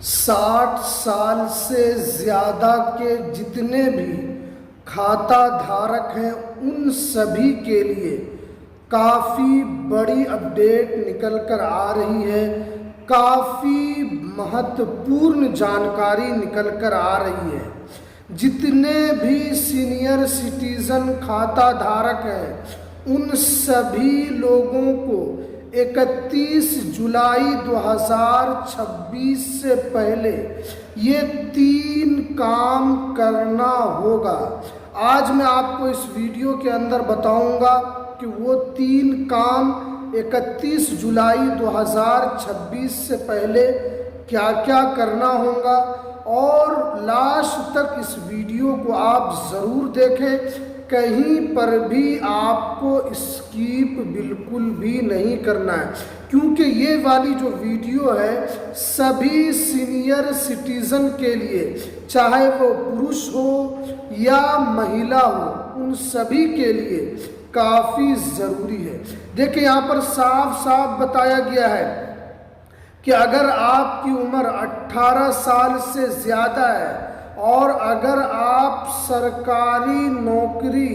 60 साल से ज़्यादा के जितने भी खाता धारक हैं उन सभी के लिए काफ़ी बड़ी अपडेट निकल कर आ रही है। काफ़ी महत्वपूर्ण जानकारी निकल कर आ रही है। जितने भी सीनियर सिटीज़न खाता धारक हैं उन सभी लोगों को 31 जुलाई 2026 से पहले ये 3 काम करना होगा। आज मैं आपको इस वीडियो के अंदर बताऊंगा कि वो 3 काम 31 जुलाई 2026 से पहले क्या क्या करना होगा, और लास्ट तक इस वीडियो को आप ज़रूर देखें। कहीं पर भी आपको स्किप बिल्कुल भी नहीं करना है, क्योंकि ये वाली जो वीडियो है सभी सीनियर सिटीज़न के लिए, चाहे वो पुरुष हो या महिला हो, उन सभी के लिए काफ़ी ज़रूरी है। देखिए यहाँ पर साफ साफ बताया गया है कि अगर आपकी उम्र 18 साल से ज़्यादा है और अगर आप सरकारी नौकरी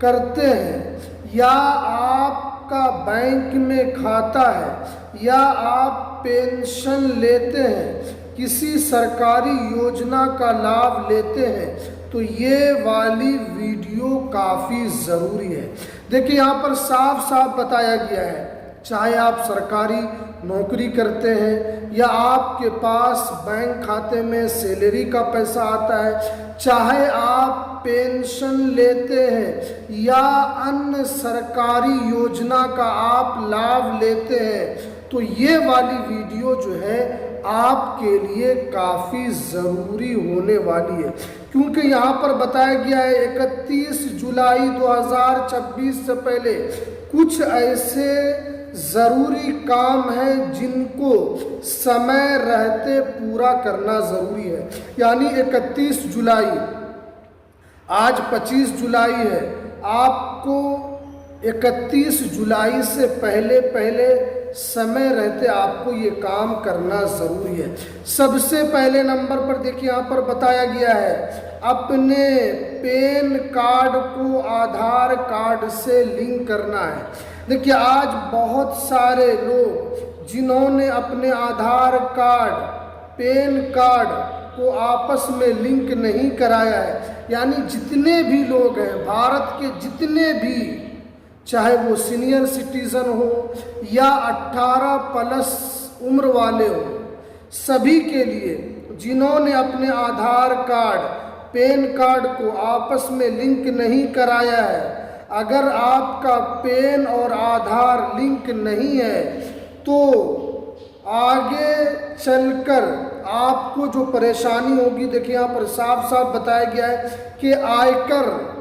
करते हैं या आपका बैंक में खाता है या आप पेंशन लेते हैं, किसी सरकारी योजना का लाभ लेते हैं, तो ये वाली वीडियो काफ़ी ज़रूरी है। देखिए यहाँ पर साफ साफ बताया गया है, चाहे आप सरकारी नौकरी करते हैं या आपके पास बैंक खाते में सैलरी का पैसा आता है, चाहे आप पेंशन लेते हैं या अन्य सरकारी योजना का आप लाभ लेते हैं, तो ये वाली वीडियो जो है आपके लिए काफ़ी ज़रूरी होने वाली है। क्योंकि यहाँ पर बताया गया है 31 जुलाई 2026 से पहले कुछ ऐसे ज़रूरी काम है जिनको समय रहते पूरा करना ज़रूरी है। यानी 31 जुलाई, आज 25 जुलाई है, आपको 31 जुलाई से पहले समय रहते आपको ये काम करना ज़रूरी है। सबसे पहले नंबर पर देखिए यहाँ पर बताया गया है, अपने पैन कार्ड को आधार कार्ड से लिंक करना है। देखिए आज बहुत सारे लोग जिन्होंने अपने आधार कार्ड, पैन कार्ड को आपस में लिंक नहीं कराया है, यानी जितने भी लोग हैं भारत के, जितने भी, चाहे वो सीनियर सिटीज़न हो या 18 प्लस उम्र वाले हो, सभी के लिए जिन्होंने अपने आधार कार्ड, पैन कार्ड को आपस में लिंक नहीं कराया है, अगर आपका पैन और आधार लिंक नहीं है तो आगे चलकर आपको जो परेशानी होगी, देखिए यहाँ पर साफ साफ बताया गया है कि आयकर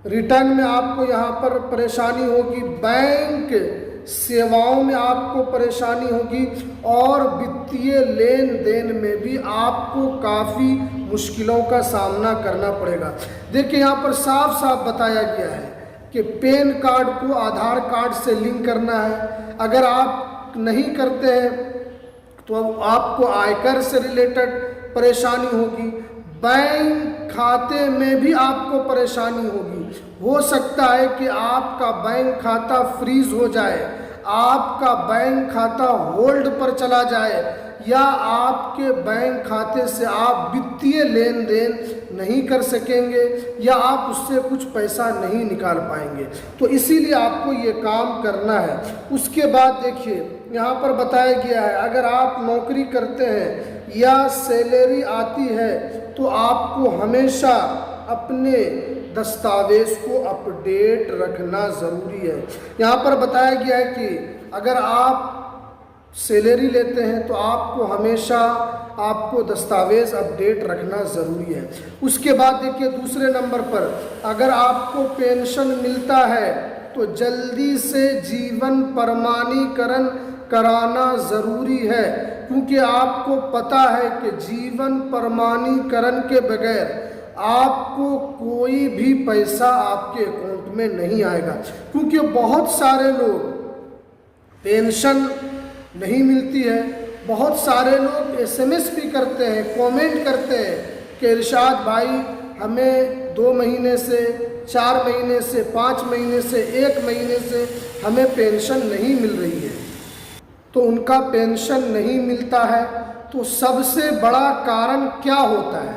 रिटर्न में आपको यहाँ पर परेशानी होगी, बैंक सेवाओं में आपको परेशानी होगी और वित्तीय लेन देन में भी आपको काफ़ी मुश्किलों का सामना करना पड़ेगा। देखिए यहाँ पर साफ साफ बताया गया है कि पैन कार्ड को आधार कार्ड से लिंक करना है। अगर आप नहीं करते हैं तो आपको आयकर से रिलेटेड परेशानी होगी, बैंक खाते में भी आपको परेशानी होगी। हो सकता है कि आपका बैंक खाता फ्रीज हो जाए, आपका बैंक खाता होल्ड पर चला जाए, या आपके बैंक खाते से आप वित्तीय लेन देन नहीं कर सकेंगे या आप उससे कुछ पैसा नहीं निकाल पाएंगे। तो इसीलिए आपको ये काम करना है। उसके बाद देखिए यहाँ पर बताया गया है, अगर आप नौकरी करते हैं या सैलरी आती है तो आपको हमेशा अपने दस्तावेज को अपडेट रखना ज़रूरी है। यहाँ पर बताया गया है कि अगर आप सैलरी लेते हैं तो आपको हमेशा आपको दस्तावेज़ अपडेट रखना ज़रूरी है। उसके बाद देखिए दूसरे नंबर पर, अगर आपको पेंशन मिलता है तो जल्दी से जीवन प्रमाणीकरण कराना ज़रूरी है, क्योंकि आपको पता है कि जीवन प्रमाणीकरण के बगैर आपको कोई भी पैसा आपके अकाउंट में नहीं आएगा। क्योंकि बहुत सारे लोग पेंशन नहीं मिलती है, बहुत सारे लोग SMS भी करते हैं, कमेंट करते हैं कि इरशाद भाई हमें 2 महीने से, 4 महीने से, 5 महीने से, 1 महीने से हमें पेंशन नहीं मिल रही है। तो उनका पेंशन नहीं मिलता है तो सबसे बड़ा कारण क्या होता है?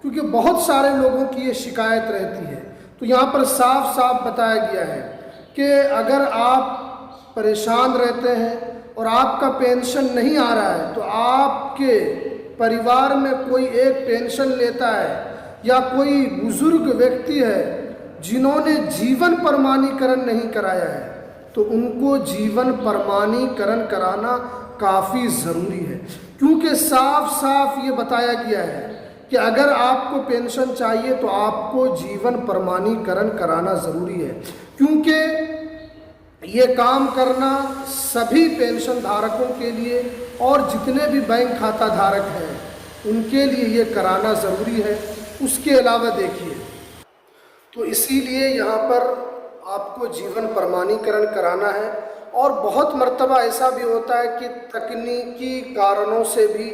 क्योंकि बहुत सारे लोगों की ये शिकायत रहती है। तो यहाँ पर साफ साफ बताया गया है कि अगर आप परेशान रहते हैं और आपका पेंशन नहीं आ रहा है तो आपके परिवार में कोई एक पेंशन लेता है या कोई बुजुर्ग व्यक्ति है जिन्होंने जीवन प्रमाणीकरण नहीं कराया है तो उनको जीवन प्रमाणीकरण कराना काफ़ी ज़रूरी है। क्योंकि साफ साफ ये बताया गया है कि अगर आपको पेंशन चाहिए तो आपको जीवन प्रमाणीकरण कराना ज़रूरी है। क्योंकि ये काम करना सभी पेंशन धारकों के लिए और जितने भी बैंक खाता धारक हैं उनके लिए ये कराना ज़रूरी है। उसके अलावा देखिए, तो इसीलिए यहाँ पर आपको जीवन प्रमाणीकरण कराना है। और बहुत मर्तबा ऐसा भी होता है कि तकनीकी कारणों से भी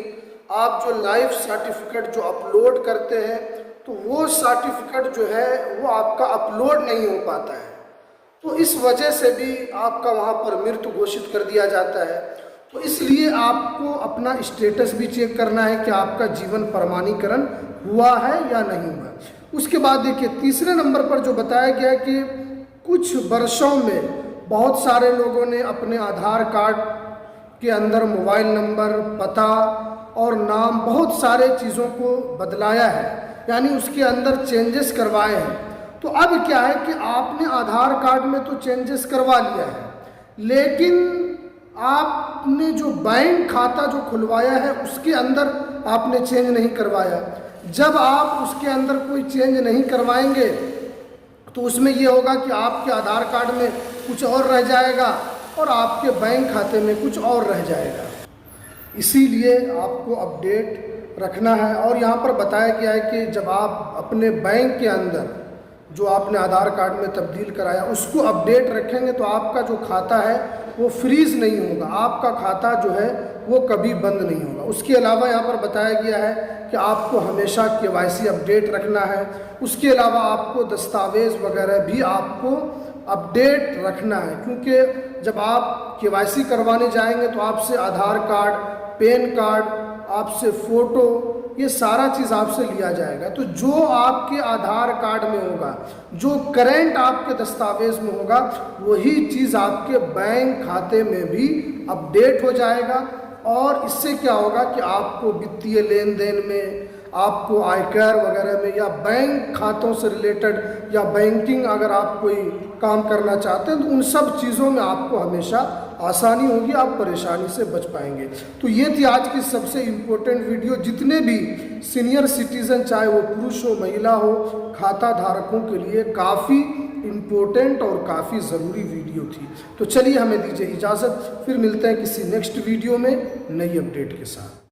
आप जो लाइफ सर्टिफिकेट जो अपलोड करते हैं तो वो सर्टिफिकेट जो है वो आपका अपलोड नहीं हो पाता है, तो इस वजह से भी आपका वहाँ पर मृत्यु घोषित कर दिया जाता है। तो इसलिए आपको अपना स्टेटस भी चेक करना है कि आपका जीवन प्रमाणीकरण हुआ है या नहीं हुआ। उसके बाद देखिए तीसरे नंबर पर जो बताया गया है कि कुछ वर्षों में बहुत सारे लोगों ने अपने आधार कार्ड के अंदर मोबाइल नंबर, पता और नाम, बहुत सारे चीज़ों को बदलाया है, यानी उसके अंदर चेंजेस करवाए हैं। तो अब क्या है कि आपने आधार कार्ड में तो चेंजेस करवा लिया है, लेकिन आपने जो बैंक खाता जो खुलवाया है उसके अंदर आपने चेंज नहीं करवाया। जब आप उसके अंदर कोई चेंज नहीं करवाएंगे तो उसमें ये होगा कि आपके आधार कार्ड में कुछ और रह जाएगा और आपके बैंक खाते में कुछ और रह जाएगा। इसीलिए आपको अपडेट रखना है। और यहाँ पर बताया गया है कि जब आप अपने बैंक के अंदर जो आपने आधार कार्ड में तब्दील कराया उसको अपडेट रखेंगे तो आपका जो खाता है वो फ्रीज़ नहीं होगा, आपका खाता जो है वो कभी बंद नहीं होगा। उसके अलावा यहाँ पर बताया गया है कि आपको हमेशा KYC अपडेट रखना है। उसके अलावा आपको दस्तावेज़ वगैरह भी आपको अपडेट रखना है, क्योंकि जब आप KYC करवाने जाएंगे तो आपसे आधार कार्ड, पैन कार्ड, आपसे फ़ोटो, ये सारा चीज़ आपसे लिया जाएगा। तो जो आपके आधार कार्ड में होगा, जो करेंट आपके दस्तावेज़ में होगा, वही चीज़ आपके बैंक खाते में भी अपडेट हो जाएगा। और इससे क्या होगा कि आपको वित्तीय लेन देन में, आपको आयकर वगैरह में या बैंक खातों से रिलेटेड या बैंकिंग अगर आप कोई काम करना चाहते हैं तो उन सब चीज़ों में आपको हमेशा आसानी होगी, आप परेशानी से बच पाएंगे। तो ये थी आज की सबसे इम्पोर्टेंट वीडियो। जितने भी सीनियर सिटीज़न, चाहे वो पुरुष हो महिला हो, खाता धारकों के लिए काफ़ी इम्पोर्टेंट और काफ़ी ज़रूरी वीडियो थी। तो चलिए हमें दीजिए इजाज़त, फिर मिलते हैं किसी नेक्स्ट वीडियो में नई अपडेट के साथ।